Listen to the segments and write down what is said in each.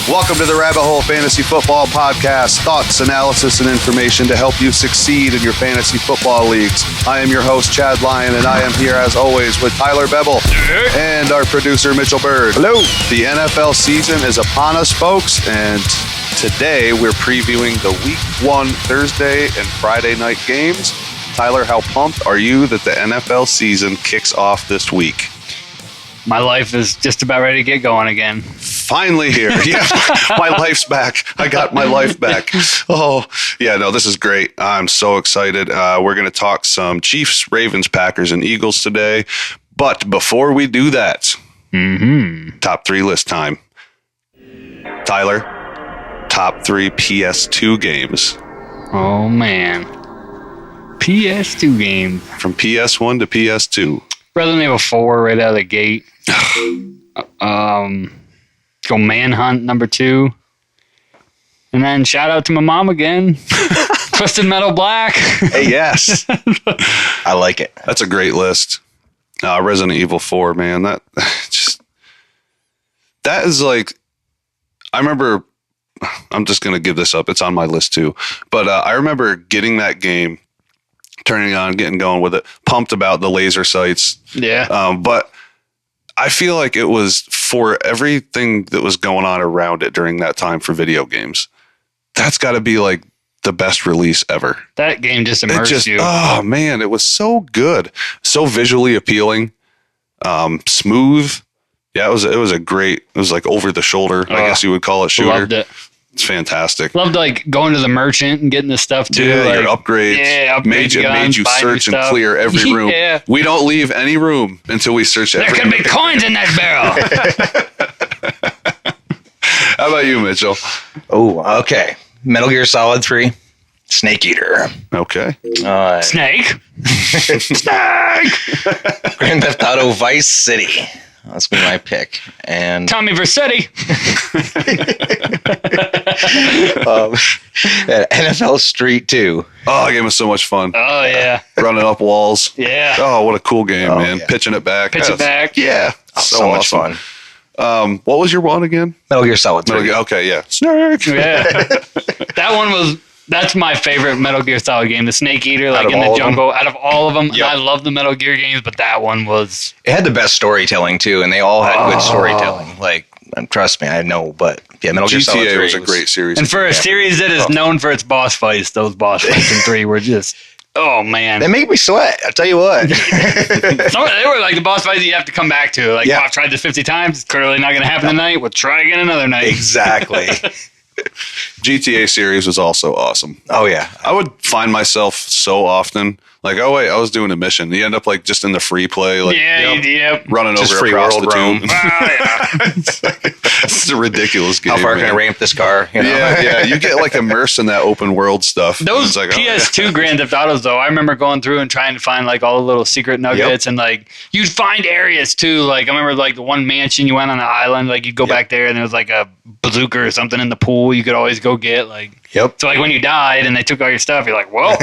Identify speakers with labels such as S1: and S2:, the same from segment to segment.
S1: Welcome to the Rabbit Hole Fantasy Football Podcast. Thoughts, analysis, and information to help you succeed in your fantasy football leagues. I am your host, Chad Lyon, and I am here as always with Tyler Bevel and our producer, Mitchell Bird.
S2: Hello.
S1: The NFL season is upon us, folks, and today we're previewing the Week 1 Thursday and Friday night games. Tyler, how pumped are you that the NFL season kicks off this week?
S3: My life is just about ready to get going again.
S1: Finally here. Yeah, my life's back. I got my life back. Oh, yeah, no, this is great. I'm so excited. We're going to talk some Chiefs, Ravens, Packers, and Eagles today. But before we do that, top 3 list time. Tyler, top 3 PS2 games.
S3: Oh, man. PS2 game.
S1: From PS1 to PS2.
S3: Resident Evil 4 right out of the gate. Go Manhunt number 2. And then shout out to my mom again. Twisted Metal Black.
S1: Hey, yes.
S2: I like it.
S1: That's a great list. Resident Evil 4, man. That is like, I remember, I'm just going to give this up. It's on my list too. But I remember getting that game, turning it on, getting going with it, pumped about the laser sights.
S3: Yeah.
S1: But I feel like it was for everything that was going on around it during that time for video games. That's got to be like the best release ever.
S3: That game just immersed you.
S1: Oh man, it was so good. So visually appealing. Smooth. Yeah, it was it was like over the shoulder, I guess you would call it, shooter.
S3: Loved it.
S1: It's fantastic.
S3: Loved like going to the merchant and getting the stuff too.
S1: Yeah,
S3: like,
S1: your upgrades.
S3: Yeah,
S1: made you search and clear every room.
S3: Yeah.
S1: We don't leave any room until we search every
S3: There
S1: room.
S3: could be coins in that barrel.
S1: How about you, Mitchell?
S2: Oh, okay. Metal Gear Solid 3, Snake Eater.
S1: Okay.
S3: Snake.
S2: Grand Theft Auto Vice City. That's gonna be my pick. And
S3: Tommy Vercetti.
S2: NFL Street 2.
S1: Oh, that game was so much fun.
S3: Oh, yeah.
S1: Running up walls.
S3: Yeah.
S1: Oh, what a cool game, man.
S2: yeah.
S1: Pitching it back.
S3: Pitch it back.
S1: Yeah.
S2: So much fun.
S1: What was your one again?
S2: Metal Gear Solid 3.
S1: Okay, yeah. Snake.
S3: Yeah. That's my favorite Metal Gear Solid game. The Snake Eater, like in the jungle, out of all of them.
S2: Yep.
S3: And I love the Metal Gear games, but that one was...
S2: It had the best storytelling too, and they all had good storytelling. Like, trust me, I know, but yeah, Metal Gear Solid 3
S1: GTA was a great series.
S3: And for a series that is known for its boss fights, those boss fights in 3 were just... Oh, man.
S2: They make me sweat. I'll tell you what.
S3: They were like the boss fights you have to come back to. Like,
S2: Yeah.
S3: oh, I've tried this 50 times. It's clearly not going to happen tonight. We'll try again another night.
S2: Exactly.
S1: GTA series was also awesome.
S2: Oh, yeah.
S1: I would find myself so often like, oh wait, I was doing a mission. You end up like just in the free play, like running
S2: Just
S1: over
S2: free
S1: a
S2: world
S1: prostitute.
S3: Yeah.
S1: It's a ridiculous game.
S2: How far can
S1: man.
S2: I ramp this car? You know?
S1: Yeah. You get like immersed in that open world stuff.
S3: Those
S1: like,
S3: PS2 Grand Theft Autos, though, I remember going through and trying to find like all the little secret nuggets, and like you'd find areas too. Like I remember like the one mansion you went on the island, like you'd go back there and there was like a bazooka or something in the pool you could always go get. Like so like when you died and they took all your stuff, you're like, well,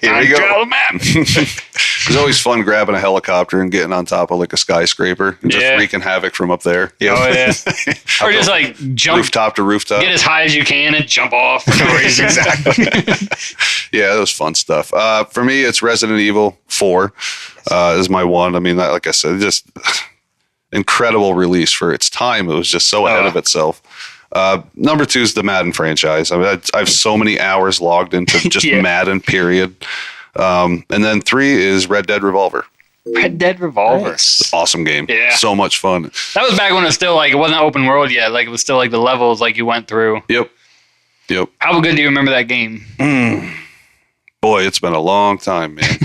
S1: here we go.
S3: Draw the map.
S1: It was always fun grabbing a helicopter and getting on top of like a skyscraper and just wreaking havoc from up there.
S3: Oh yeah. Or just like jump
S1: rooftop to rooftop.
S3: Get as high as you can and jump off for no reason.
S2: Exactly.
S1: Yeah, that was fun stuff. For me, it's Resident Evil 4 is my one. I mean, like I said, just incredible release for its time. It was just so ahead of itself. Number 2 is the Madden franchise. I mean, I have so many hours logged into just Madden, period. And then 3 is Red Dead Revolver.
S3: Red Dead Revolver.
S1: Nice. Awesome game. Yeah. So much fun.
S3: That was back when it was still like, it wasn't open world yet. Like it was still like the levels like you went through.
S1: Yep.
S3: How good do you remember that game?
S1: Boy, it's been a long time, man.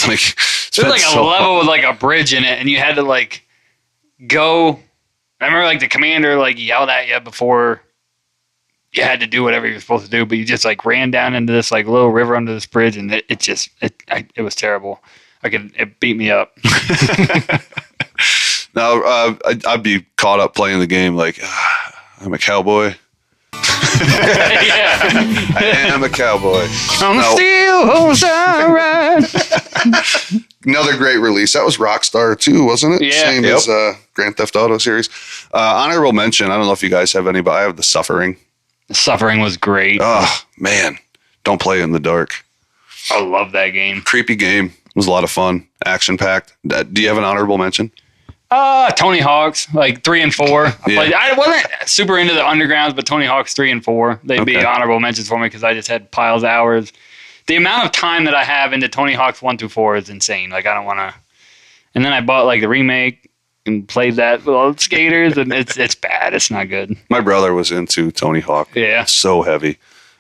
S1: There's
S3: like a level with like a bridge in it and you had to like go. I remember like the commander like yelled at you before you had to do whatever you were supposed to do, but you just like ran down into this like little river under this bridge and it was terrible. It beat me up.
S1: Now, I'd be caught up playing the game like, I'm a cowboy. I am a cowboy.
S3: I'm
S1: No.
S3: still horse I ride.
S1: Another great release. That was Rockstar too, wasn't it?
S3: Yeah.
S1: Same
S2: Yep.
S1: as Grand Theft Auto series. Honorable mention. I don't know if you guys have any, but I have The Suffering.
S3: Suffering was great.
S1: Oh man, don't play in the dark.
S3: I love that game.
S1: Creepy game. It was a lot of fun. Action packed. Do you have an honorable mention?
S3: Tony Hawk's, like 3 and 4. I wasn't super into the undergrounds, but Tony Hawk's 3 and 4. They'd be
S1: Okay.
S3: honorable mentions for me because I just had piles of hours. The amount of time that I have into Tony Hawk's 1 through 4 is insane. Like I don't want to. And then I bought like the remake and played that with all the skaters, and it's bad. It's not good.
S1: My brother was into Tony Hawk.
S3: Yeah.
S1: So heavy.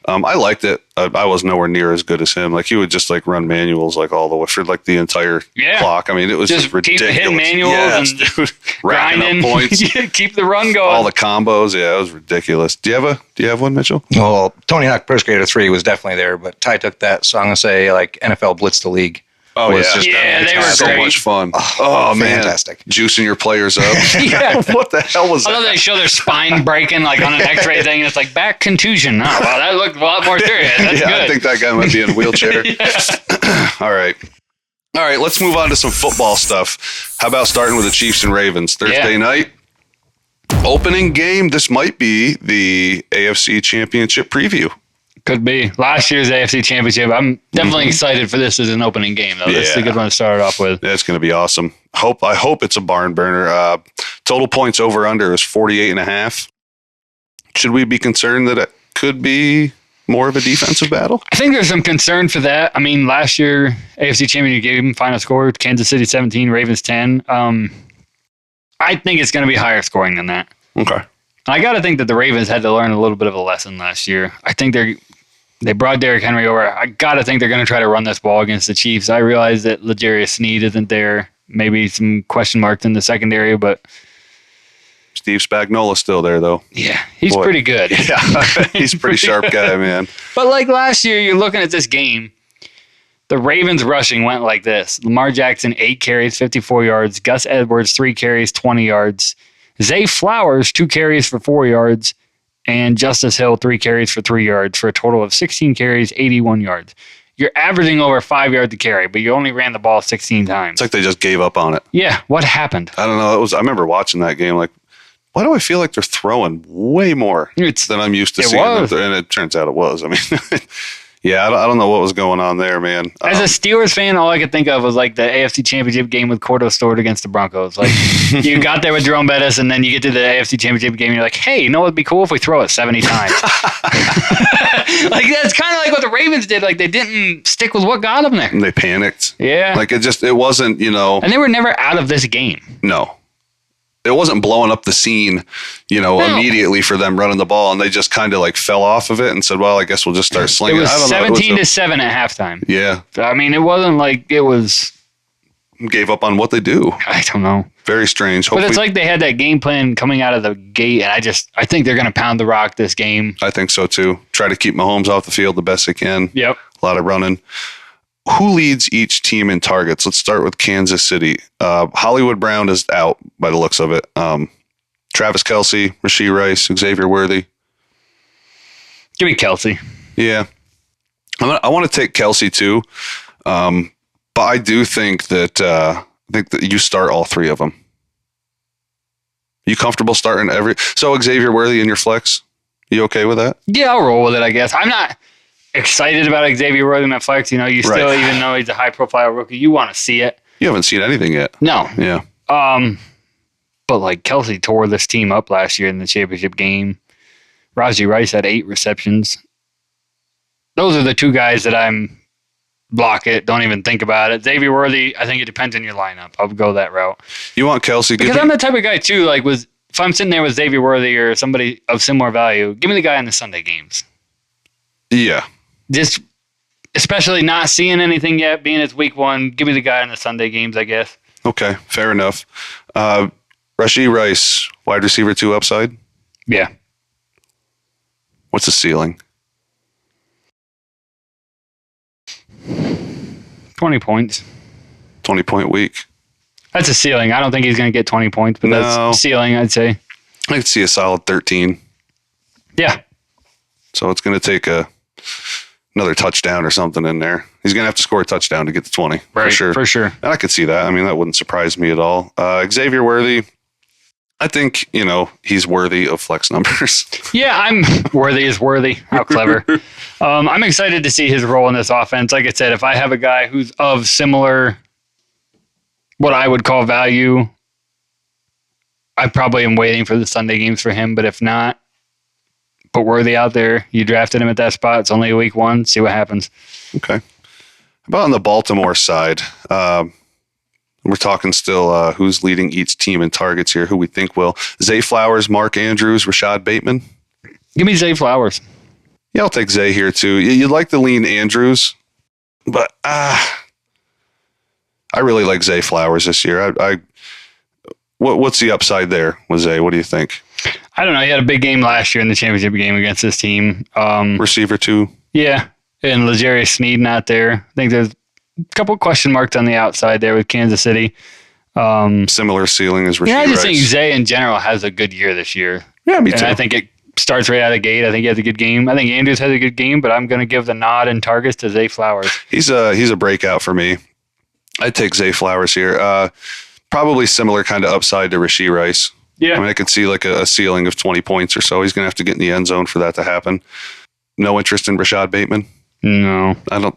S1: I liked it. I was nowhere near as good as him. Like he would just like run manuals like all the way for like the entire clock. I mean, it was
S3: Just keep
S1: ridiculous.
S3: hitting manuals
S1: Yes,
S3: and
S1: dude. Racking
S3: grinding.
S1: up points.
S3: Keep the run going.
S1: All the combos. Yeah, it was ridiculous. Do you have one, Mitchell?
S2: Well, Tony Hawk Pro Skater 3 was definitely there, but Ty took that. So I'm going to say like NFL Blitz the League.
S1: Oh,
S2: was
S1: yeah.
S2: just
S3: Yeah, they were
S1: so
S3: great.
S1: much fun. Oh, man.
S2: fantastic.
S1: Juicing your players up.
S3: Yeah.
S1: What the hell was
S3: I love
S1: that?
S3: they show their spine breaking like on an X-ray thing, and it's like back contusion. Oh, wow, that looked a lot more serious. That's
S1: Yeah,
S3: good.
S1: I think that guy might be in a wheelchair. All right, let's move on to some football stuff. How about starting with the Chiefs and Ravens? Thursday night, opening game. This might be the AFC Championship preview.
S3: Could be last year's AFC Championship. I'm definitely excited for this as an opening game, though. This is a good one to start it off with.
S1: That's going to be awesome. I hope it's a barn burner. Total points over under is 48.5. Should we be concerned that it could be more of a defensive battle?
S3: I think there's some concern for that. I mean, last year AFC Championship game final score: Kansas City 17, Ravens 10. I think it's going to be higher scoring than that.
S1: Okay.
S3: I got to think that the Ravens had to learn a little bit of a lesson last year. I think they brought Derrick Henry over. I got to think they're going to try to run this ball against the Chiefs. I realize that L'Jarius Sneed isn't there. Maybe some question marks in the secondary, but
S1: Steve Spagnuolo's still there, though.
S3: yeah, he's
S1: Boy.
S3: pretty good.
S1: Yeah, he's a pretty sharp guy, man.
S3: But like last year, you're looking at this game. The Ravens rushing went like this. Lamar Jackson, 8 carries, 54 yards. Gus Edwards, 3 carries, 20 yards. Zay Flowers, 2 carries for 4 yards. And Justice Hill, 3 carries for 3 yards for a total of 16 carries, 81 yards. You're averaging over 5 yards a carry, but you only ran the ball 16 times.
S1: It's like they just gave up on it.
S3: Yeah, what happened?
S1: I don't know. I remember watching that game. Like, why do I feel like they're throwing way more than I'm used to
S3: It
S1: seeing?
S3: was.
S1: And it turns out it was. I mean, yeah, I don't know what was going on there, man.
S3: As a Steelers fan, all I could think of was like the AFC Championship game with Cordo Stewart against the Broncos. Like, you got there with Jerome Bettis, and then you get to the AFC Championship game, and you're like, hey, you know what would be cool if we throw it 70 times? Like, that's kind of like what the Ravens did. Like, they didn't stick with what got them there.
S1: They panicked.
S3: Yeah.
S1: Like, it wasn't,
S3: And they were never out of this game.
S1: no. It wasn't blowing up the scene,
S3: No.
S1: immediately for them running the ball, and they just kind of like fell off of it and said, well, I guess we'll just start
S3: It
S1: slinging.
S3: was
S1: I don't know.
S3: 17 to 7 at halftime.
S1: Yeah.
S3: I mean, it wasn't like it was,
S1: Gave up on what they do.
S3: I don't know.
S1: Very strange.
S3: But
S1: Hopefully,
S3: it's like they had that game plan coming out of the gate, and I think they're going to pound the rock this game.
S1: I think so too. Try to keep Mahomes off the field the best they can.
S3: Yep.
S1: A lot of running. Who leads each team in targets? Let's start with Kansas City. Hollywood Brown is out by the looks of it. Travis Kelce, Rashee Rice, Xavier Worthy.
S3: Give me Kelsey.
S1: Yeah. I want to take Kelce too. But I do think that you start all 3 of them. You comfortable starting so Xavier Worthy in your flex? You okay with that?
S3: Yeah, I'll roll with it, I guess. I'm not excited about Xavier Worthy in my flex. You still, even though he's a high-profile rookie, you want to see it.
S1: You haven't seen anything yet.
S3: No.
S1: Yeah.
S3: But like Kelsey tore this team up last year in the championship game. Rashee Rice had 8 receptions. Those are the 2 guys that I'm block it. Don't even think about it. Xavier Worthy, I think it depends on your lineup. I'll go that route.
S1: You want Kelce?
S3: Because I'm the type of guy too, like if I'm sitting there with Xavier Worthy or somebody of similar value, give me the guy in the Sunday games.
S1: Yeah.
S3: Just especially not seeing anything yet, being it's week 1, give me the guy in the Sunday games, I guess.
S1: Okay. Fair enough. Rashee Rice, wide receiver 2 upside.
S3: Yeah.
S1: What's the ceiling?
S3: 20 points.
S1: 20-point week.
S3: That's a ceiling. I don't think he's going to get 20 points, but
S1: No.
S3: that's ceiling, I'd say.
S1: I could see a solid 13.
S3: Yeah.
S1: So it's going to take another touchdown or something in there. He's going to have to score a touchdown to get to 20.
S3: Right, for sure.
S1: And I could see that. I mean, that wouldn't surprise me at all. Xavier Worthy, I think, he's worthy of flex numbers.
S3: Yeah, I'm worthy is worthy. How clever. I'm excited to see his role in this offense. Like I said, if I have a guy who's of similar, what I would call value, I probably am waiting for the Sunday games for him. But if not, put Worthy out there. You drafted him at that spot. It's only week 1. See what happens.
S1: Okay. How about on the Baltimore side? We're talking still who's leading each team in targets here, who we think will. Zay Flowers, Mark Andrews, Rashad Bateman.
S3: Give me Zay Flowers.
S1: Yeah, I'll take Zay here too. You'd like to lean Andrews, but I really like Zay Flowers this year. What's the upside there with Zay? What do you think?
S3: I don't know. He had a big game last year in the championship game against this team.
S1: Receiver too.
S3: Yeah, and L'Jarius Sneed not there. I think there's a couple question marks on the outside there with Kansas City.
S1: Similar ceiling as Rashee
S3: I just
S1: Rice.
S3: think Zay in general has a good year this year.
S1: Yeah, me too.
S3: And I think it starts right out of the gate. I think he has a good game. I think Andrews has a good game, but I'm going to give the nod and targets to Zay Flowers.
S1: He's a breakout for me. I'd take Zay Flowers here. Probably similar kind of upside to Rashee Rice.
S3: Yeah.
S1: I mean, I could see like a ceiling of 20 points or so. He's going to have to get in the end zone for that to happen. No interest in Rashad Bateman?
S3: No.
S1: I'm going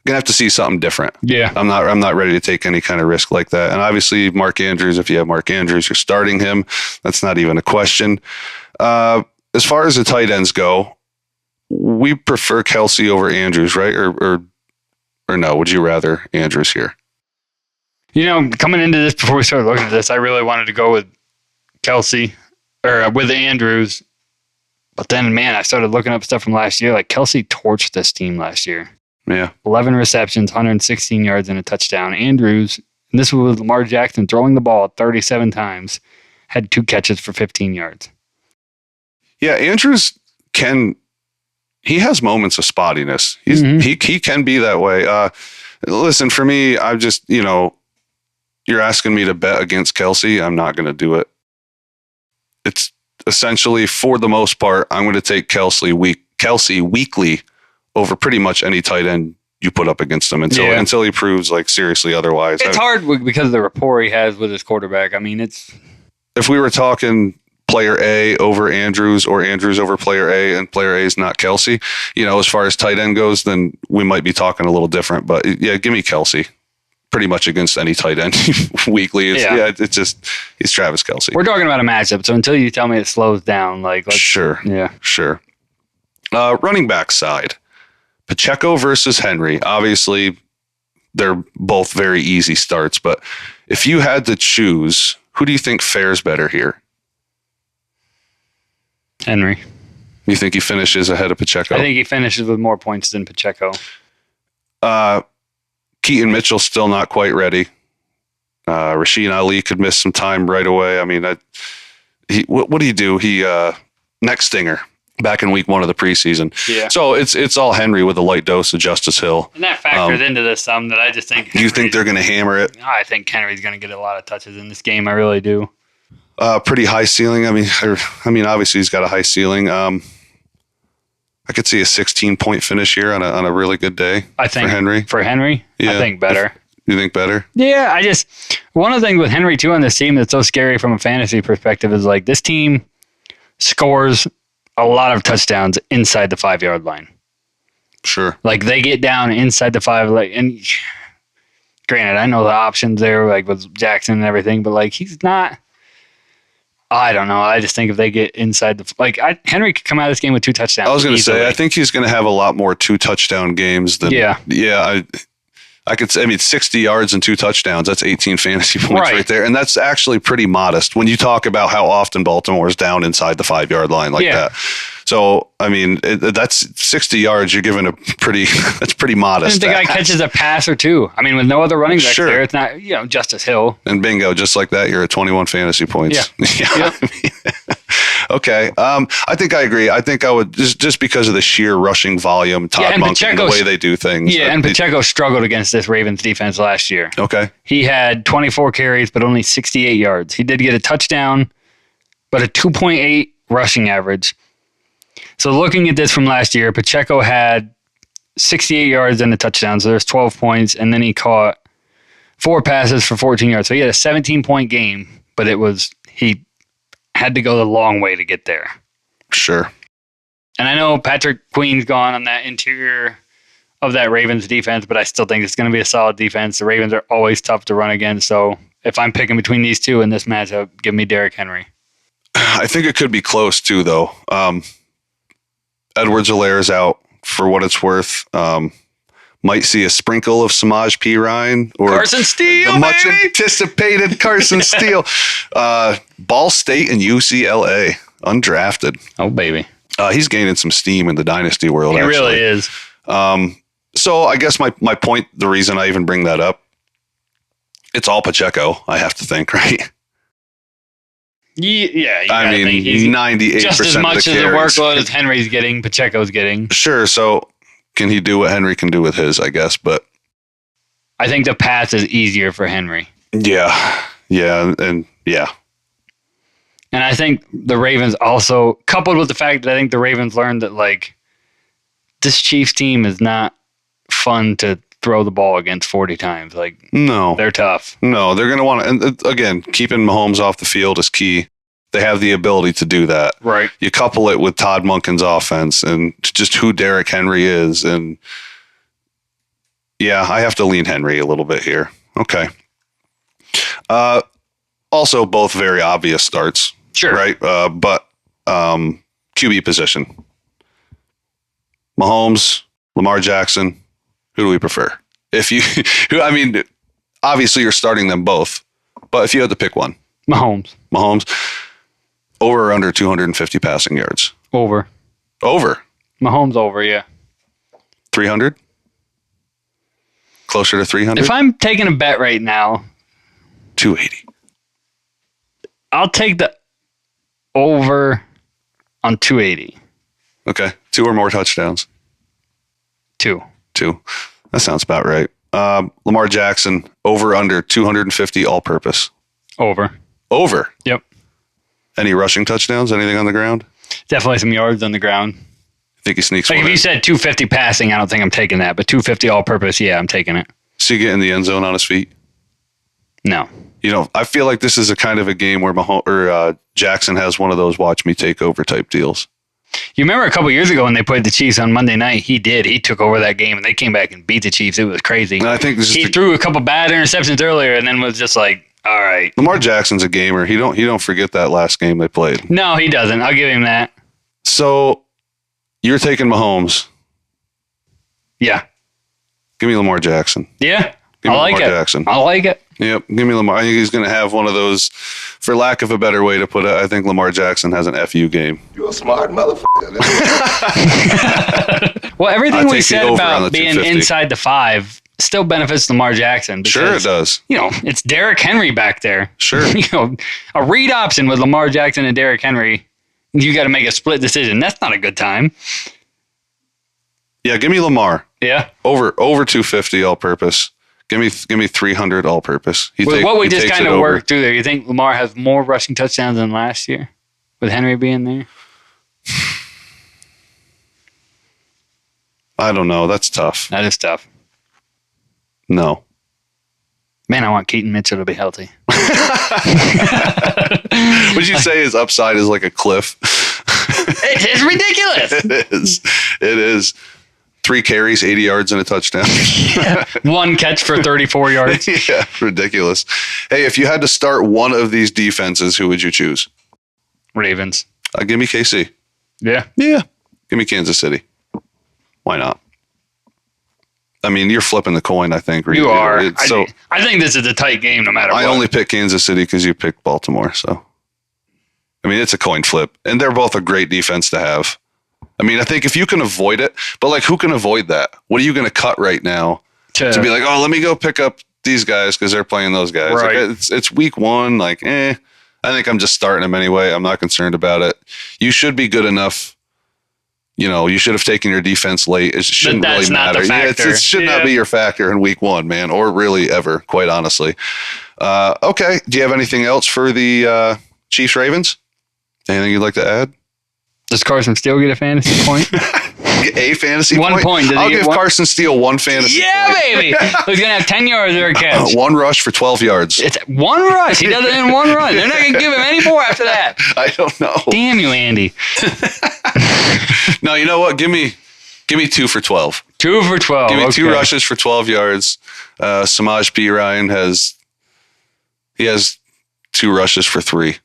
S1: to have to see something different.
S3: Yeah.
S1: I'm not ready to take any kind of risk like that. And obviously Mark Andrews, if you have Mark Andrews, you're starting him. That's not even a question. As far as the tight ends go, we prefer Kelsey over Andrews, right? Or no, would you rather Andrews here?
S3: Coming into this, before we started looking at this, I really wanted to go with Kelsey or with Andrews. But then, man, I started looking up stuff from last year. Like Kelsey torched this team last year.
S1: Yeah.
S3: 11 receptions, 116 yards, and a touchdown. Andrews, and this was with Lamar Jackson throwing the ball 37 times, had 2 catches for 15 yards.
S1: Yeah, Andrews he has moments of spottiness. He can be that way. Listen, for me, I'm just, you're asking me to bet against Kelsey. I'm not going to do it. It's essentially, for the most part, I'm going to take Kelsey weekly over pretty much any tight end you put up against him until he proves like seriously otherwise.
S3: It's hard because of the rapport he has with his quarterback. I mean,
S1: if we were talking player A over Andrews or Andrews over player A and player A is not Kelsey, as far as tight end goes, then we might be talking a little different. But yeah, give me Kelsey pretty much against any tight end weekly. It's just, he's Travis Kelsey.
S3: We're talking about a matchup. So until you tell me it slows down,
S1: sure.
S3: Yeah.
S1: Sure. Running back side, Pacheco versus Henry. Obviously, they're both very easy starts, but if you had to choose, who do you think fares better here?
S3: Henry.
S1: You think he finishes ahead of Pacheco?
S3: I think he finishes with more points than Pacheco.
S1: Keaton Mitchell's still not quite ready. Rasheen Ali could miss some time right away. I mean, what do you do? He neck stinger back in week 1 of the preseason.
S3: Yeah.
S1: So it's all Henry with a light dose of Justice Hill.
S3: And that factors into this some that I just think.
S1: Do you think they're going to hammer it?
S3: I think Henry's going to get a lot of touches in this game. I really do.
S1: Pretty high ceiling. I mean, obviously he's got a high ceiling. I could see a 16-point finish here on a really good day.
S3: I think
S1: for Henry.
S3: Yeah. I think better.
S1: You think better?
S3: Yeah, one of the things with Henry too on this team that's so scary from a fantasy perspective is like this team scores a lot of touchdowns inside the 5-yard line.
S1: Sure.
S3: Like they get down inside the 5, and granted, I know the options there, like with Jackson and everything, but like he's not. I don't know. I just think if they get inside Henry could come out of this game with 2 touchdowns.
S1: I was going to say, I think he's going to have a lot more 2-touchdown games than. Yeah. I could say, 60 yards and 2 touchdowns. That's 18 fantasy points right there. And that's actually pretty modest when you talk about how often Baltimore is down inside the 5-yard line like that. So, that's 60 yards. You're giving that's pretty modest.
S3: And the guy catches a pass or 2. With no other running back there, it's not, Justice Hill.
S1: And bingo, just like that, you're at 21 fantasy points.
S3: Yeah.
S1: Okay. I think I agree. I think I would, just because of the sheer rushing volume, Todd Monk, and the way they do things.
S3: Yeah, and Pacheco struggled against this Ravens defense last year.
S1: Okay.
S3: He had 24 carries, but only 68 yards. He did get a touchdown, but a 2.8 rushing average. So looking at this from last year, Pacheco had 68 yards and a touchdown, so there's 12 points, and then he caught 4 passes for 14 yards. So he had a 17-point game, but he had to go the long way to get there.
S1: Sure.
S3: And I know Patrick Queen's gone on that interior of that Ravens defense, but I still think it's going to be a solid defense. The Ravens are always tough to run against, so if I'm picking between these two in this matchup, give me Derrick Henry.
S1: I think it could be close too, though. Edwards-Helaire is out for what it's worth. Might see a sprinkle of Samaj P. Ryan or
S3: Carson Steele,
S1: the much
S3: baby!
S1: anticipated Carson Steele. Ball State and UCLA, undrafted.
S3: Oh, baby.
S1: He's gaining some steam in the Dynasty world.
S3: He
S1: actually
S3: really is.
S1: So I guess my point, the reason I even bring that up, it's all Pacheco, I have to think, right?
S3: Yeah.
S1: I mean, 98%
S3: just as
S1: of
S3: much
S1: the
S3: as the
S1: carries.
S3: workload as Henry's getting, Pacheco's getting.
S1: Sure. So can he do what Henry can do with his, I guess? But
S3: I think the pass is easier for Henry.
S1: yeah. And
S3: And I think the Ravens also, coupled with the fact that I think the Ravens learned that, like, this Chiefs team is not fun to throw the ball against 40 times. Like,
S1: no,
S3: they're tough.
S1: no, they're going to want to, and again, keeping Mahomes off the field is key. They have the ability to do that.
S3: Right.
S1: You couple it with Todd Monken's offense and just who Derrick Henry is. And yeah, I have to lean Henry a little bit here. Okay. Also, both very obvious starts.
S3: Sure.
S1: Right. But QB position. Mahomes, Lamar Jackson. Who do we prefer? Obviously you're starting them both, but if you had to pick one,
S3: Mahomes.
S1: Over or under 250 passing yards?
S3: Over. Mahomes over, yeah.
S1: 300? Closer to 300?
S3: If I'm taking a bet right now,
S1: 280.
S3: I'll take the over on 280.
S1: Okay. 2 or more touchdowns.
S3: 2.
S1: 2. That sounds about right. Lamar Jackson, over under 250 all-purpose.
S3: Over.
S1: Over?
S3: Yep.
S1: Any rushing touchdowns? Anything on the ground?
S3: Definitely some yards on the ground.
S1: Think he sneaks
S3: Like
S1: one
S3: if you
S1: in?
S3: said 250 passing, I don't think I'm taking that. But 250 all purpose, yeah, I'm taking it.
S1: See, get in the end zone on his feet?
S3: No.
S1: I feel like this is a kind of a game where Jackson has one of those watch me take over type deals.
S3: You remember a couple years ago when they played the Chiefs on Monday night? He did. He took over that game, and they came back and beat the Chiefs. It was crazy.
S1: And I think this is
S3: He threw a couple bad interceptions earlier, and then was just like, all right.
S1: Lamar Jackson's a gamer. He don't forget that last game they played.
S3: No, he doesn't. I'll give him that.
S1: So you're taking Mahomes.
S3: Yeah.
S1: Give me Lamar Jackson.
S3: Yeah.
S1: Give me
S3: I like
S1: Lamar
S3: it.
S1: Jackson.
S3: I like it.
S1: Yep. Give me Lamar. I think he's going to have one of those, for lack of a better way to put it, I think Lamar Jackson has an FU game.
S4: You a smart motherfucker.
S3: Well, everything
S1: I'll
S3: we
S1: take the
S3: said
S1: over on
S3: about
S1: the
S3: being
S1: 250.
S3: inside the 5 still benefits Lamar Jackson. Because,
S1: Sure it does.
S3: It's Derrick Henry back there.
S1: Sure.
S3: A read option with Lamar Jackson and Derrick Henry. You got to make a split decision. That's not a good time.
S1: Yeah, give me Lamar.
S3: Yeah.
S1: Over 250 all purpose. Give me 300 all purpose.
S3: With what we just kind of
S1: over.
S3: worked through there, you think Lamar has more rushing touchdowns than last year with Henry being there?
S1: I don't know. That's tough.
S3: That is tough.
S1: No.
S3: Man, I want Keaton Mitchell to be healthy.
S1: Would you say his upside is like a cliff?
S3: It's ridiculous.
S1: It is. 3 carries, 80 yards, and a touchdown.
S3: One catch for 34 yards.
S1: Yeah, ridiculous. Hey, if you had to start one of these defenses, who would you choose?
S3: Ravens.
S1: Give me KC.
S3: Yeah.
S1: Yeah. Give me Kansas City. Why not? I mean, you're flipping the coin, I think.
S3: You are.
S1: I
S3: think this is a tight game no matter what.
S1: I only picked Kansas City because you picked Baltimore. So, I mean, it's a coin flip. And they're both a great defense to have. I mean, I think if you can avoid it, but like who can avoid that? What are you going to cut right now to be like, oh, let me go pick up these guys because they're playing those guys.
S3: Right.
S1: Like, it's week 1. Like, I think I'm just starting them anyway. I'm not concerned about it. You should be good enough. You should have taken your defense late. It shouldn't really matter. It should not be your factor in week 1, man, or really ever, quite honestly. Okay. Do you have anything else for the Chiefs Ravens? Anything you'd like to add?
S3: Does Carson Steele get a fantasy point?
S1: A fantasy
S3: One point. Does he
S1: I'll
S3: get
S1: give
S3: one?
S1: Carson Steele one fantasy
S3: Yeah,
S1: point.
S3: baby. He's gonna have 10 yards or a catch.
S1: One rush for 12 yards.
S3: It's one rush. He does it in one run. They're not gonna give him any more after that.
S1: I don't know.
S3: Damn you, Andy.
S1: No, you know what? Give me 2 for 12.
S3: 2 for 12.
S1: Give me
S3: okay.
S1: 2 rushes for 12 yards. Samaj P. Ryan has 2 rushes for 3.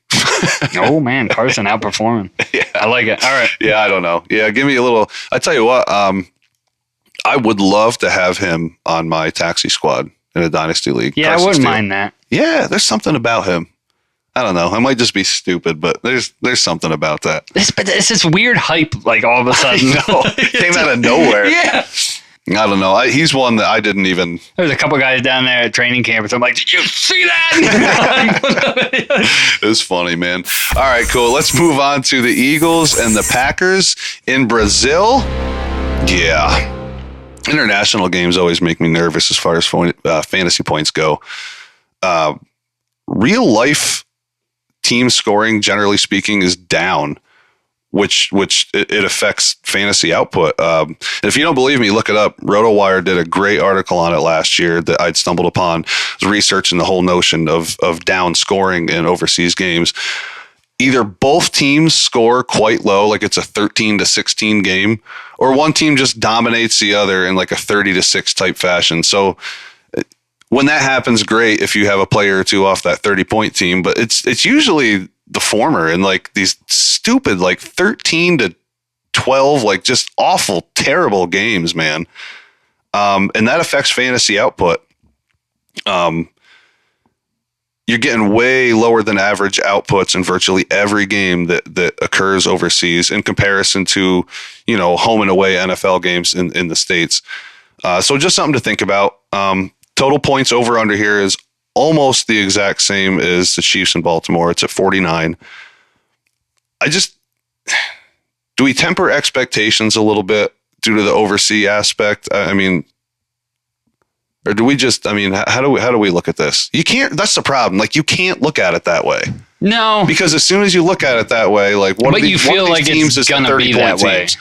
S3: Oh man, Carson outperforming.
S1: Yeah.
S3: I like it. All right.
S1: Yeah, I don't know. Yeah, give me a little. I tell you what, I would love to have him on my taxi squad in a dynasty league.
S3: Yeah,
S1: Carson
S3: I wouldn't
S1: Steele.
S3: mind that.
S1: Yeah, there's something about him. I don't know. I might just be stupid, but there's something about that.
S3: But it's this weird hype, like all of a sudden.
S1: No, came out of nowhere.
S3: Yeah.
S1: I don't know. He's one that I didn't even.
S3: There's a couple guys down there at training camp, so I'm like, did you see that?
S1: It was funny, man. All right, cool. Let's move on to the Eagles and the Packers in Brazil. Yeah. International games always make me nervous as far as fantasy points go. Real life team scoring, generally speaking, is down, which it affects fantasy output. If you don't believe me, look it up. RotoWire did a great article on it last year that I'd stumbled upon. I was researching the whole notion of down scoring in overseas games. Either both teams score quite low, like it's a 13-16 game, or one team just dominates the other in like a 30-6 type fashion. So when that happens, great if you have a player or two off that 30-point team, but it's usually the former in like these stupid like 13-12, like just awful, terrible games, man. And that affects fantasy output. You're getting way lower than average outputs in virtually every game that occurs overseas in comparison to, home and away NFL games in the States. So just something to think about. Total points over under here is almost the exact same as the Chiefs in Baltimore. It's at 49. Do we temper expectations a little bit due to the overseas aspect? I mean, or do we just, how do we look at this? You can't, that's the problem. Like, you can't look at it that way.
S3: No.
S1: Because as soon as you look at it that way, like one
S3: But
S1: of these,
S3: you feel
S1: one of these
S3: like
S1: teams
S3: it's
S1: is
S3: gonna be
S1: 30
S3: that
S1: point
S3: way.
S1: teams.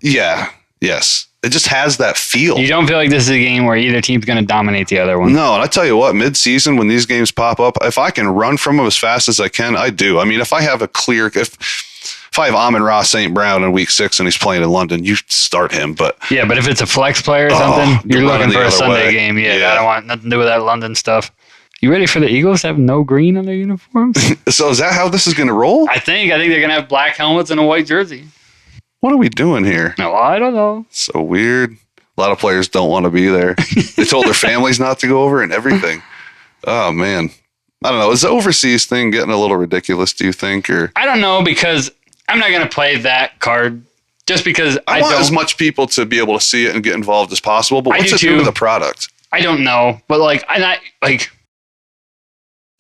S1: Yeah. Yes. It just has that feel.
S3: You don't feel like this is a game where either team's going to dominate the other one.
S1: No, and I tell you what, mid-season when these games pop up, if I can run from them as fast as I can, I do. I mean, if I have if I have Amon-Ra St. Brown in week 6 and he's playing in London, you start him. But
S3: Yeah, but if it's a flex player or something, you're
S1: running
S3: looking for
S1: the
S3: a
S1: other
S3: Sunday
S1: way.
S3: game. Yeah,
S1: Yeah.
S3: I don't want nothing to do with that London stuff. You ready for the Eagles to have no green on their uniforms?
S1: so is that how this is going to roll?
S3: I think they're going to have black helmets and a white jersey.
S1: What are we doing here?
S3: No, I don't know.
S1: So weird. A lot of players don't want to be there. They told their families not to go over and everything. Oh, man. I don't know. Is the overseas thing getting a little ridiculous, do you think? Or
S3: I don't know because I'm not going to play that card just because
S1: I want as much people to be able to see it and get involved as possible, but
S3: I
S1: what's
S3: do
S1: it do
S3: too.
S1: to the product?
S3: I don't know, but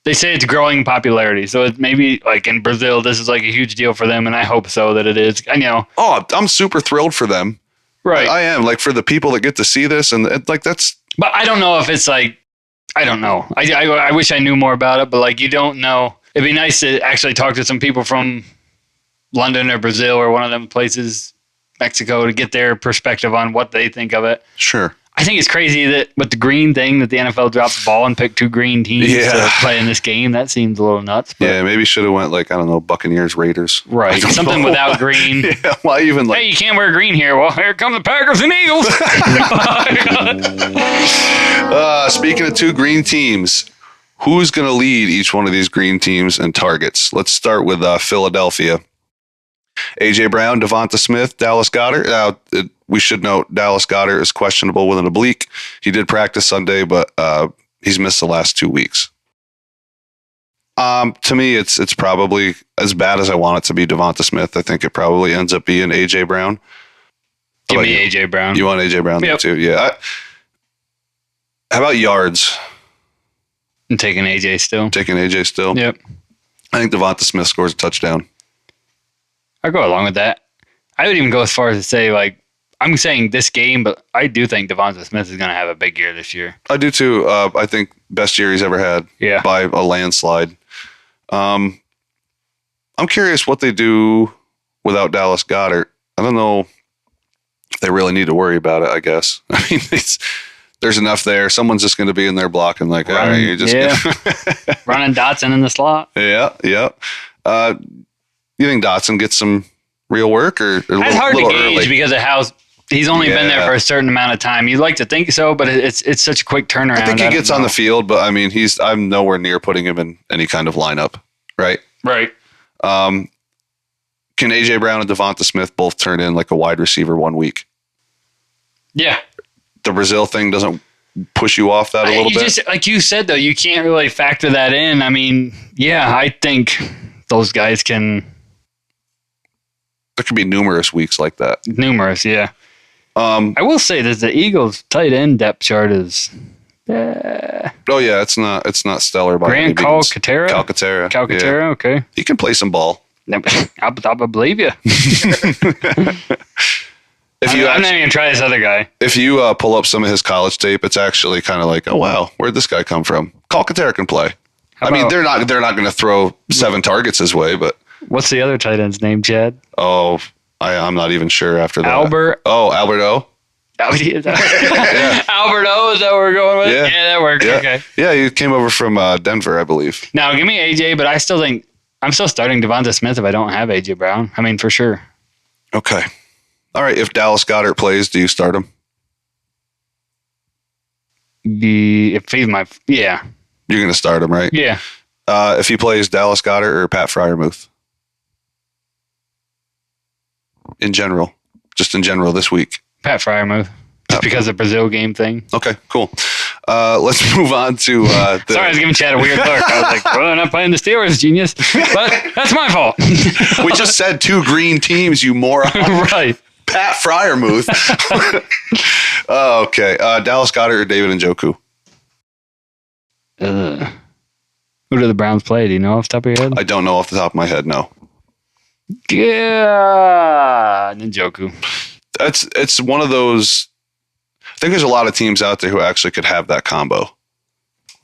S3: they say it's growing in popularity. So it maybe like in Brazil, this is like a huge deal for them, and I hope so that it is. I know.
S1: Oh, I'm super thrilled for them.
S3: Right.
S1: I am, like, for the people that get to see this, and like that's
S3: But I don't know if it's like, I don't know. I wish I knew more about it, but like you don't know. It'd be nice to actually talk to some people from London or Brazil or one of them places, Mexico, to get their perspective on what they think of it.
S1: sure.
S3: I think it's crazy that with the green thing that the NFL dropped the ball and picked 2 green teams to play in this game. That seems a little nuts. But
S1: Yeah, maybe should have went like, I don't know, Buccaneers, Raiders.
S3: right.
S1: I don't
S3: Something
S1: know.
S3: without green.
S1: Yeah, why even like
S3: Hey, you can't wear green here. Well, here come the Packers and Eagles.
S1: speaking of 2 green teams, who's going to lead each one of these green teams in targets? Let's start with Philadelphia. A.J. Brown, Devonta Smith, Dallas Goedert. We should note Dallas Goedert is questionable with an oblique. He did practice Sunday, but he's missed the last 2 weeks. To me, it's probably as bad as I want it to be Devonta Smith. I think it probably ends up being A.J. Brown.
S3: Give
S1: How
S3: me
S1: about you?
S3: A.J. Brown.
S1: You want A.J. Brown there
S3: Yep.
S1: too? Yeah. How about yards?
S3: I'm taking A.J. still.
S1: Taking A.J. still?
S3: Yep.
S1: I think Devonta Smith scores a touchdown.
S3: I'll go along with that. I would even go as far as to say, like, I'm saying this game, but I do think Devonta Smith is going to have a big year this year.
S1: I do too. I think best year he's ever had
S3: Yeah.
S1: by a landslide. I'm curious what they do without Dallas Goedert, I don't know if they really need to worry about it, I guess. I mean, there's enough there. Someone's just going to be in there blocking like, all right, you're just
S3: running Dotson in the slot.
S1: Yeah. You think Dotson gets some real work or
S3: It's hard to gauge
S1: early?
S3: because of how he's only been there for a certain amount of time. You'd like to think so, but it's such a quick turnaround.
S1: I think he gets on the field, but I mean, I'm nowhere near putting him in any kind of lineup, right?
S3: Right.
S1: Can A.J. Brown and Devonta Smith both turn in like a wide receiver 1 week?
S3: Yeah.
S1: The Brazil thing doesn't push you off that a little bit?
S3: Just, like you said, though, you can't really factor that in. I mean, yeah, I think those guys can...
S1: There could be numerous weeks like that.
S3: Numerous, yeah. I will say that the Eagles' tight end depth chart is...
S1: Oh, yeah, it's not stellar by
S3: Grant Calcaterra?
S1: Calcaterra,
S3: okay.
S1: He can play some ball.
S3: I believe you. I'm not even going to try this other guy.
S1: If you pull up some of his college tape, it's actually kind of like, oh, wow, where'd this guy come from? Calcaterra can play. I mean, they're not going to throw 7 targets his way, but...
S3: What's the other tight end's name, Chad?
S1: Oh, I'm not even sure after that.
S3: Albert.
S1: Oh, Albert O.
S3: Albert O, is that what we're going with? Yeah, that works.
S1: Yeah.
S3: Okay.
S1: Yeah, he came over from Denver, I believe.
S3: Now, give me AJ, but I still think I'm still starting Devonta Smith if I don't have AJ Brown. I mean, for sure.
S1: Okay. All right. If Dallas Goedert plays, do you start him?
S3: If he's
S1: You're going to start him, right?
S3: Yeah.
S1: If he plays Dallas Goedert or Pat Freiermuth? In general. Just in general this week.
S3: Pat Freiermuth. Just because of the Brazil game thing.
S1: Okay, cool. Let's move on to...
S3: Sorry, I was giving Chad a weird look. I was like, well, I'm not playing the Steelers, genius. But that's my fault.
S1: We just said 2 green teams, you moron.
S3: Right.
S1: Pat Freiermuth. Okay. Dallas Goedert or David Njoku?
S3: Who do the Browns play? Do you know off the top of your head?
S1: I don't know off the top of my head, no.
S3: Yeah. Njoku.
S1: It's one of those... I think there's a lot of teams out there who actually could have that combo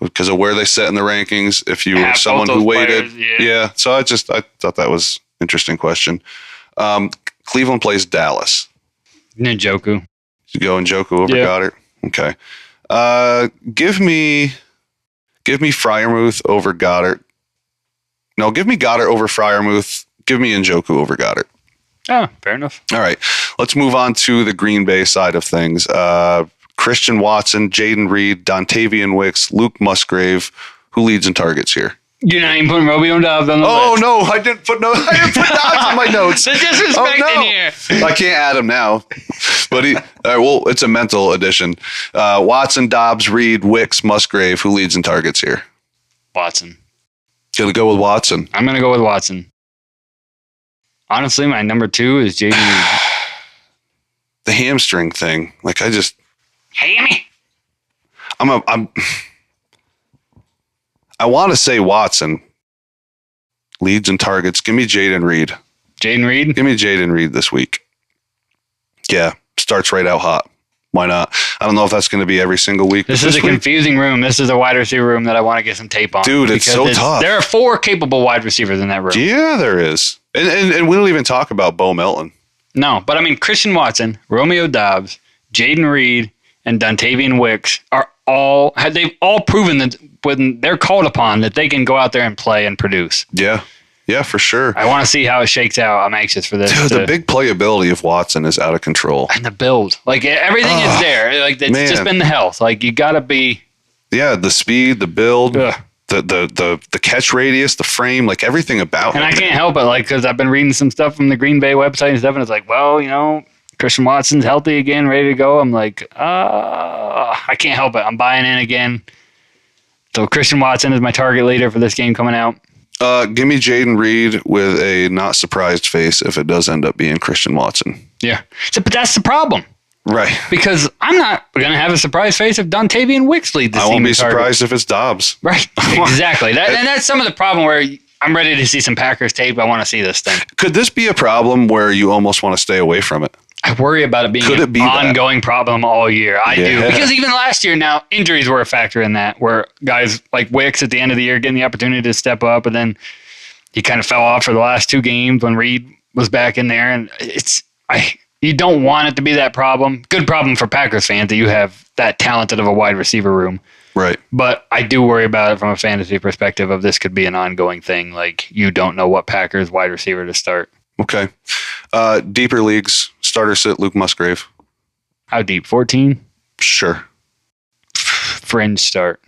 S1: because of where they sit in the rankings. If you were someone who waited,
S3: players,
S1: So I thought that was an interesting question. Cleveland plays Dallas.
S3: Njoku.
S1: You go Njoku over Goddard. Okay. Give me Freiermuth over Goddard. No, give me Goddard over Freiermuth. Give me Njoku over Goddard.
S3: Oh, fair enough.
S1: All right. Let's move on to the Green Bay side of things. Christian Watson, Jaden Reed, Dontavian Wicks, Luke Musgrave. Who leads in targets here?
S3: You're not even putting Romeo Dobbs on the list.
S1: Oh, no. I didn't put Dobbs in my notes.
S3: The disrespect in here.
S1: I can't add him now. But it's a mental addition. Watson, Dobbs, Reed, Wicks, Musgrave. Who leads in targets here?
S3: Watson.
S1: Gonna go with Watson.
S3: I'm going to go with Watson. Honestly, my number 2 is Jaden Reed.
S1: The hamstring thing. Like, I just...
S3: Hammy.
S1: I want to say Watson leads in targets. Give me Jaden Reed.
S3: Jaden Reed?
S1: Give me Jaden Reed this week. Yeah, starts right out hot. Why not? I don't know if that's going to be every single week.
S3: This is a confusing room. This is a wide receiver room that I want to get some tape on.
S1: Dude, it's so tough.
S3: There are 4 capable wide receivers in that room.
S1: Yeah, there is. And we don't even talk about Bo Melton.
S3: No, but I mean, Christian Watson, Romeo Dobbs, Jaden Reed, and Dontavian Wicks they've all proven that when they're called upon that they can go out there and play and produce.
S1: Yeah. Yeah, for sure.
S3: I want to see how it shakes out. I'm anxious for this.
S1: Dude, the big playability of Watson is out of control.
S3: And the build. Like, everything is there. Like, it's just been the health. Like, you got to be...
S1: Yeah, the speed, the build, the catch radius, the frame, like, everything about him.
S3: And I can't help it, like, because I've been reading some stuff from the Green Bay website and stuff, and it's like, well, Christian Watson's healthy again, ready to go. I'm like, I can't help it. I'm buying in again. So Christian Watson is my target leader for this game coming out.
S1: Give me Jaden Reed with a not surprised face if it does end up being Christian Watson.
S3: Yeah. But that's the problem.
S1: Right.
S3: Because I'm not going to have a surprise face if Dontavian Wicks leads the team.
S1: I won't be surprised if it's Dobbs.
S3: Right. Exactly. And that's some of the problem where I'm ready to see some Packers tape. I want to see this thing.
S1: Could this be a problem where you almost want to stay away from it?
S3: I worry about it being an ongoing problem all year. I do. Because even last year now, injuries were a factor in that, where guys like Wicks at the end of the year getting the opportunity to step up, and then he kind of fell off for the last 2 games when Reed was back in there, and you don't want it to be that problem. Good problem for Packers fans that you have that talented of a wide receiver room.
S1: Right.
S3: But I do worry about it from a fantasy perspective of this could be an ongoing thing. Like, you don't know what Packers wide receiver to start.
S1: Okay. Deeper leagues, starter sit Luke Musgrave.
S3: How deep? 14?
S1: Sure.
S3: Fringe start.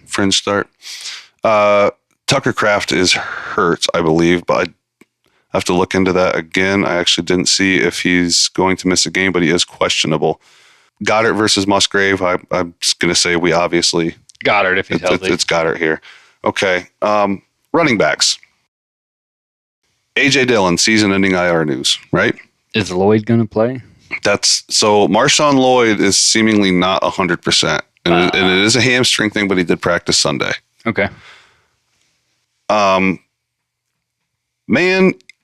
S1: Tucker Kraft is hurt, I believe, but I have to look into that again. I actually didn't see if he's going to miss a game, but he is questionable. Goddard versus Musgrave. I'm just going to say we obviously...
S3: Goddard, if he's healthy.
S1: It's Goddard here. Okay. Running backs. A.J. Dillon, season-ending IR news, right?
S3: Is Lloyd going to play?
S1: So Marshawn Lloyd is seemingly not 100%. And it is a hamstring thing, but he did practice Sunday.
S3: Okay.
S1: Man,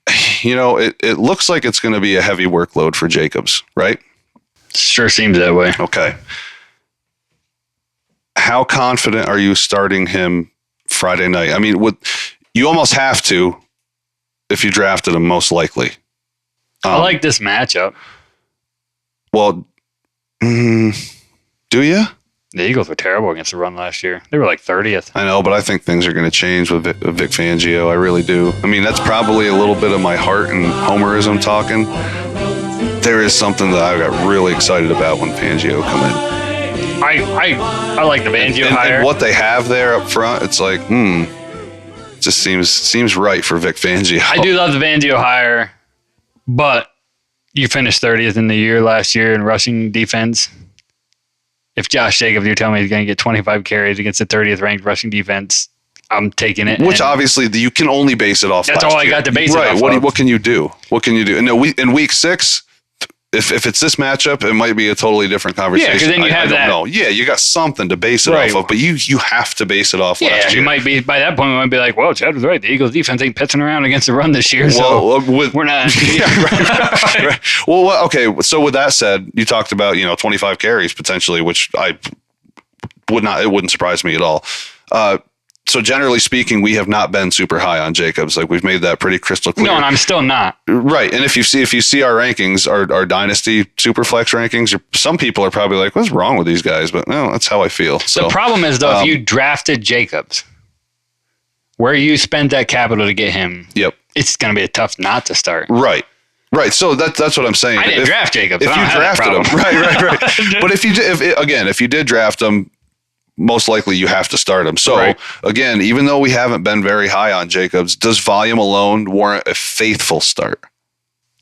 S1: it looks like it's going to be a heavy workload for Jacobs, right?
S3: Sure seems that way.
S1: Okay. How confident are you starting him Friday night? I mean, you almost have to if you drafted him, most likely.
S3: I like this matchup.
S1: Well, do you?
S3: The Eagles were terrible against the run last year. They were like 30th.
S1: I know, but I think things are going to change with Vic Fangio. I really do. I mean, that's probably a little bit of my heart and homerism talking. There is something that I got really excited about when Fangio come in.
S3: I like the Fangio hire.
S1: And what they have there up front, it's like, it just seems right for Vic Fangio.
S3: I do love the Fangio hire, but you finished 30th in the year last year in rushing defense. If Josh Jacobs, you're telling me he's going to get 25 carries against the 30th ranked rushing defense, I'm taking it.
S1: Which obviously you can only base it off.
S3: That's all I got to base it off.
S1: Right. What can you do? And in week 6, if it's this matchup, it might be a totally different conversation.
S3: Yeah, because then you have that.
S1: No, yeah, you got something to base it off of, but you have to base it off.
S3: Yeah, you might be by that point. We might be like, well, Chad was right. The Eagles defense ain't pitching around against the run this year, so we're not.
S1: Yeah, right. Well, okay. So with that said, you talked about 25 carries potentially, which I would not. It wouldn't surprise me at all. So generally speaking, we have not been super high on Jacobs. Like, we've made that pretty crystal clear.
S3: No, and I'm still not.
S1: Right. And if you see our rankings, our Dynasty Superflex rankings, some people are probably like, what's wrong with these guys? But no, that's how I feel. So
S3: the problem is, though, if you drafted Jacobs, where you spent that capital to get him,
S1: yep,
S3: it's going to be a tough not to start.
S1: Right. So that's what I'm saying.
S3: I didn't draft Jacobs.
S1: If you drafted him, right. But if you did draft him, most likely you have to start him. So again, even though we haven't been very high on Jacobs, does volume alone warrant a faithful start?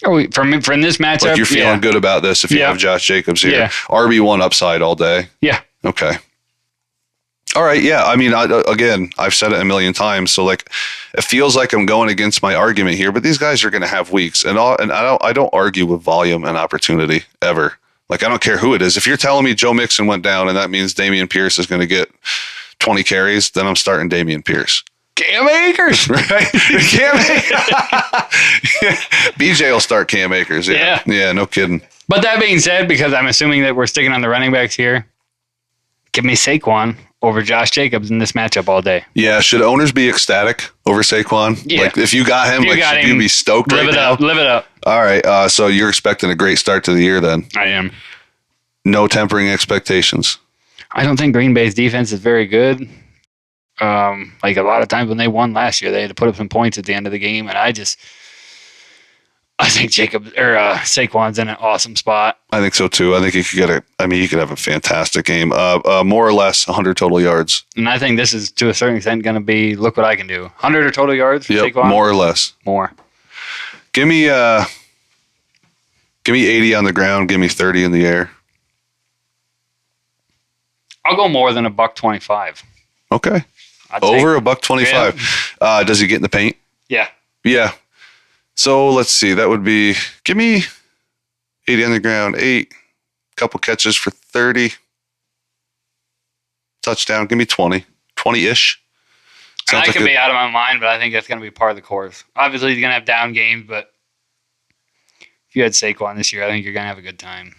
S3: Oh, from this matchup,
S1: like, you're feeling good about this if you have Josh Jacobs here.
S3: Yeah.
S1: RB1 upside all day.
S3: Yeah.
S1: Okay. All right. Yeah. I mean, again, I've said it a million times. So like, it feels like I'm going against my argument here, but these guys are going to have weeks, and I don't argue with volume and opportunity ever. Like, I don't care who it is. If you're telling me Joe Mixon went down and that means Dameon Pierce is going to get 20 carries, then I'm starting Dameon Pierce.
S3: Cam Akers.
S1: Right? Cam BJ will start Cam Akers. Yeah. Yeah, no kidding.
S3: But that being said, because I'm assuming that we're sticking on the running backs here, give me Saquon over Josh Jacobs in this matchup all day.
S1: Yeah, should owners be ecstatic over Saquon?
S3: Yeah.
S1: Like, if you got him, should you be stoked right now?
S3: Live it up.
S1: All right, so you're expecting a great start to the year then?
S3: I am.
S1: No tempering expectations.
S3: I don't think Green Bay's defense is very good. Like, a lot of times when they won last year, they had to put up some points at the end of the game, and I think Saquon's in an awesome spot.
S1: I think so too. I think he could have a fantastic game. More or less 100 total yards.
S3: And I think this is, to a certain extent, going to be, look what I can do. 100 or total yards for Saquon?
S1: More or less.
S3: More.
S1: Give me 80 on the ground. Give me 30 in the air.
S3: I'll go more than $125.
S1: Okay. Over $125.
S3: Yeah.
S1: Does he get in the paint?
S3: Yeah.
S1: Yeah. So let's see. That would be, give me 80 on the ground, 8, couple catches for 30. Touchdown. Give me 20. 20-ish.
S3: I could be out of my mind, but I think that's going to be part of the course. Obviously, he's going to have down games, but if you had Saquon this year, I think you're going to have a good time.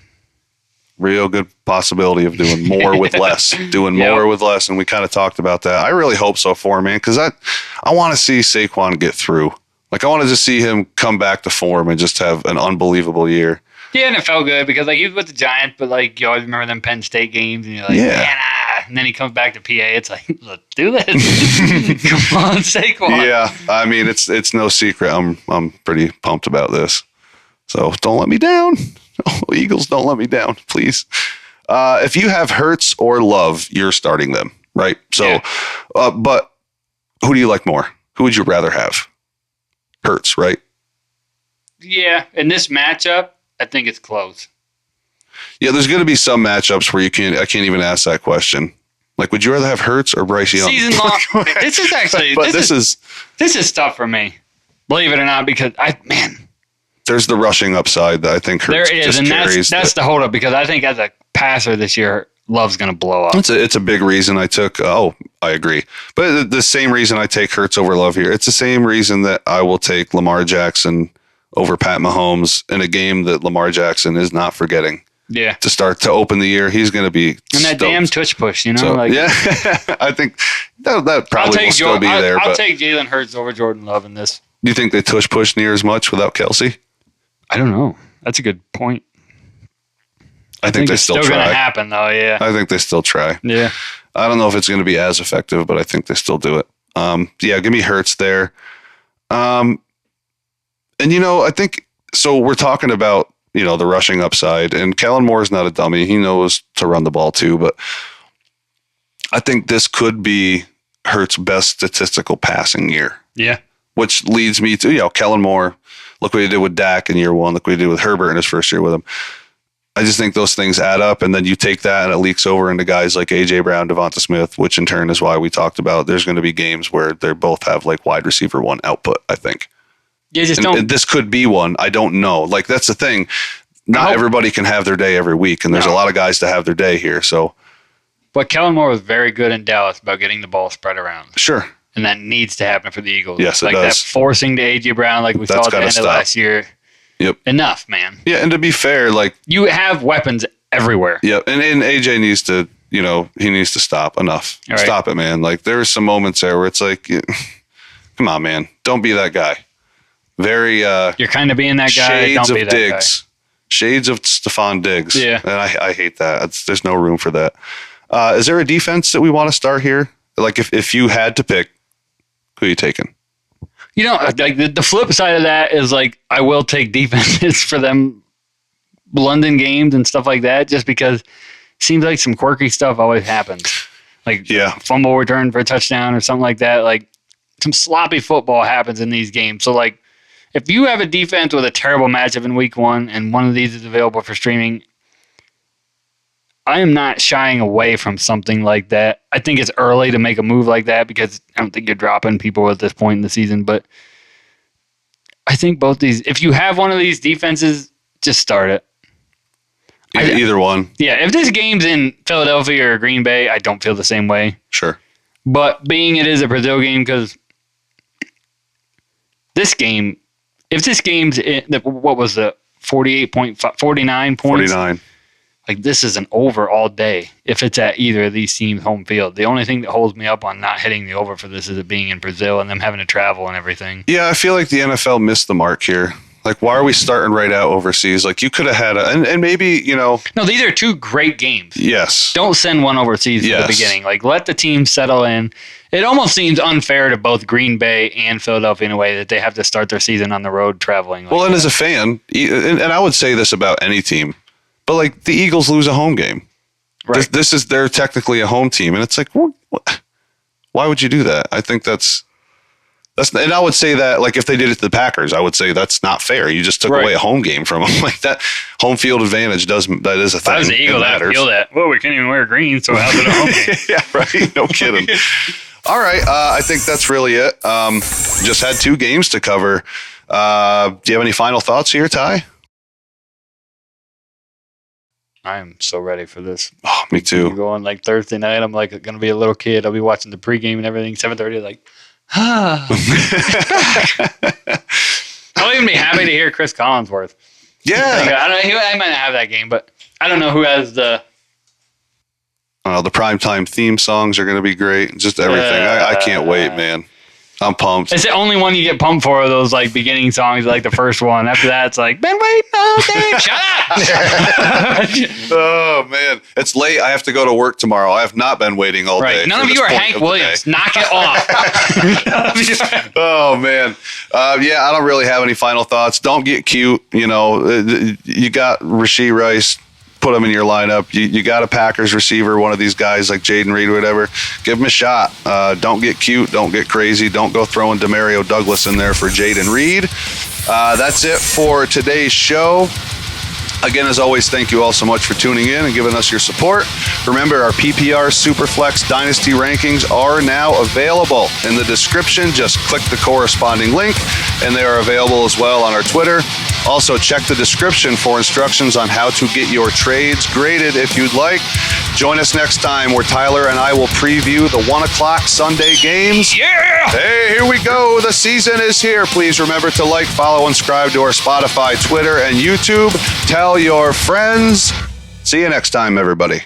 S1: Real good possibility of doing more with less. More with less, and we kind of talked about that. I really hope so for him, man, because I want to see Saquon get through. Like, I wanted to see him come back to form and just have an unbelievable year.
S3: Yeah, and it felt good because like he was with the Giants, but like you always remember them Penn State games, and you're like, man, and then he comes back to PA. It's like, let's do this. Come on, Saquon.
S1: Yeah, I mean, it's no secret. I'm pretty pumped about this. So don't let me down. Oh, Eagles, don't let me down, please. If you have Hurts or Love, you're starting them, right? So, but who do you like more? Who would you rather have? Hurts, right?
S3: Yeah, in this matchup, I think it's close.
S1: Yeah, there's going to be some matchups where I can't even ask that question. Like, would you rather have Hurts or Bryce Young?
S3: Season long. This is actually,
S1: but
S3: this is tough for me. Believe it or not, because
S1: there's the rushing upside that I think Hurts
S3: there is,
S1: just
S3: and
S1: carries.
S3: that's the holdup because I think as a passer this year, Love's going to blow up.
S1: It's a big reason I took. I agree, but the same reason I take Hurts over Love here. It's the same reason that I will take Lamar Jackson over Pat Mahomes in a game that Lamar Jackson is not forgetting.
S3: Yeah,
S1: to open the year, he's going to be
S3: and that
S1: stoked.
S3: damn tush push, you know.
S1: So,
S3: like,
S1: yeah, I think that probably will still be there.
S3: I'll
S1: but
S3: take Jalen Hurts over Jordan Love in this.
S1: Do you think they tush push near as much without Kelsey?
S3: I don't know. That's a good point.
S1: I think they
S3: it's
S1: still
S3: going to
S1: try.
S3: happen though. Yeah,
S1: I think they still try.
S3: yeah.
S1: I don't know if it's going to be as effective, but I think they still do it. Yeah, give me Hurts there. And I think so. We're talking about the rushing upside, and Kellen Moore is not a dummy. He knows to run the ball too, but I think this could be Hurts' best statistical passing year.
S3: Yeah.
S1: Which leads me to Kellen Moore. Look what he did with Dak in year one. Look what he did with Herbert in his first year with him. I just think those things add up, and then you take that and it leaks over into guys like A.J. Brown, Devonta Smith, which in turn is why we talked about there's going to be games where they both have like wide receiver one output, I think.
S3: Yeah,
S1: And this could be one. I don't know. Like, that's the thing. Not everybody can have their day every week, and there's a lot of guys to have their day here. So,
S3: but Kellen Moore was very good in Dallas about getting the ball spread around.
S1: Sure.
S3: And that needs to happen for the Eagles.
S1: Yes, it
S3: like
S1: does.
S3: That forcing to A.J. Brown like we saw at the end of last year.
S1: Yep.
S3: Enough, man.
S1: Yeah, and to be fair, like,
S3: you have weapons everywhere.
S1: Yeah, and AJ needs to, he needs to stop. Enough. Right. Stop it, man. Like, there are some moments there where it's like, come on, man. Don't be that guy. Very
S3: you're kind of being that guy.
S1: Shades
S3: Don't be
S1: of
S3: that
S1: Diggs. Guy. Shades of Stephon Diggs.
S3: Yeah.
S1: And I hate that. There's no room for that. Is there a defense that we want to start here? Like, if you had to pick, who are you taking?
S3: Like the flip side of that is like I will take defenses for them London games and stuff like that, just because it seems like some quirky stuff always happens. Like fumble return for a touchdown or something like that. Like some sloppy football happens in these games. So like if you have a defense with a terrible matchup in week one and one of these is available for streaming, I am not shying away from something like that. I think it's early to make a move like that because I don't think you're dropping people at this point in the season. But I think both these, if you have one of these defenses, just start it.
S1: Either one.
S3: Yeah, if this game's in Philadelphia or Green Bay, I don't feel the same way.
S1: Sure.
S3: But being it is a Brazil game, because this game, if this game's what was the 49 points?
S1: 49.
S3: Like, this is an over all day if it's at either of these teams' home field. The only thing that holds me up on not hitting the over for this is it being in Brazil and them having to travel and everything.
S1: Yeah, I feel like the NFL missed the mark here. Like, why are we starting right out overseas? Like, you could have had and maybe, No,
S3: these are two great games.
S1: Yes.
S3: Don't send one overseas at the beginning. Like, let the team settle in. It almost seems unfair to both Green Bay and Philadelphia in a way that they have to start their season on the road traveling. Like
S1: and as a fan, and I would say this about any team, but like the Eagles lose a home game. Right. They're technically a home team, and it's like, why would you do that? I think that's, and I would say that like if they did it to the Packers, I would say that's not fair. You just took away a home game from them. Like that home field advantage that is a thing.
S3: I was the Eagle that feel that. Well, we can't even wear green, so how's it a home game?
S1: Yeah, right. No kidding. All right, I think that's really it. Just had 2 games to cover. Do you have any final thoughts here, Ty?
S3: I am so ready for this.
S1: Oh, me too.
S3: You're going like Thursday night. I'm like going to be a little kid. I'll be watching the pregame and everything. 7:30, like, I'll even be happy to hear Chris Collinsworth.
S1: Yeah.
S3: Like, I might not have that game, but I don't know who has the.
S1: The primetime theme songs are going to be great. Just everything. I can't wait, man. I'm pumped.
S3: It's the only one you get pumped for, those like beginning songs, like the first one. After that, it's like, been waiting all day. Shut up.
S1: Oh, man. It's late. I have to go to work tomorrow. I have not been waiting all day.
S3: Right. None
S1: for
S3: of
S1: this
S3: you are
S1: point
S3: Hank
S1: of the
S3: Williams.
S1: day.
S3: Knock it off.
S1: Oh, man. Yeah, I don't really have any final thoughts. Don't get cute. You know, you got Rashee Rice. Put him in your lineup. You got a Packers receiver, one of these guys like Jaden Reed or whatever. Give him a shot. Don't get cute. Don't get crazy. Don't go throwing Demario Douglas in there for Jaden Reed. That's it for today's show. Again, as always, thank you all so much for tuning in and giving us your support. Remember, our PPR Superflex Dynasty rankings are now available. In the description, just click the corresponding link, and they are available as well on our Twitter. Also, check the description for instructions on how to get your trades graded if you'd like. Join us next time where Tyler and I will preview the 1 o'clock Sunday games.
S3: Yeah.
S1: Hey, here we go. The season is here. Please remember to like, follow, and subscribe to our Spotify, Twitter, and YouTube. Tell your friends. See you next time, everybody.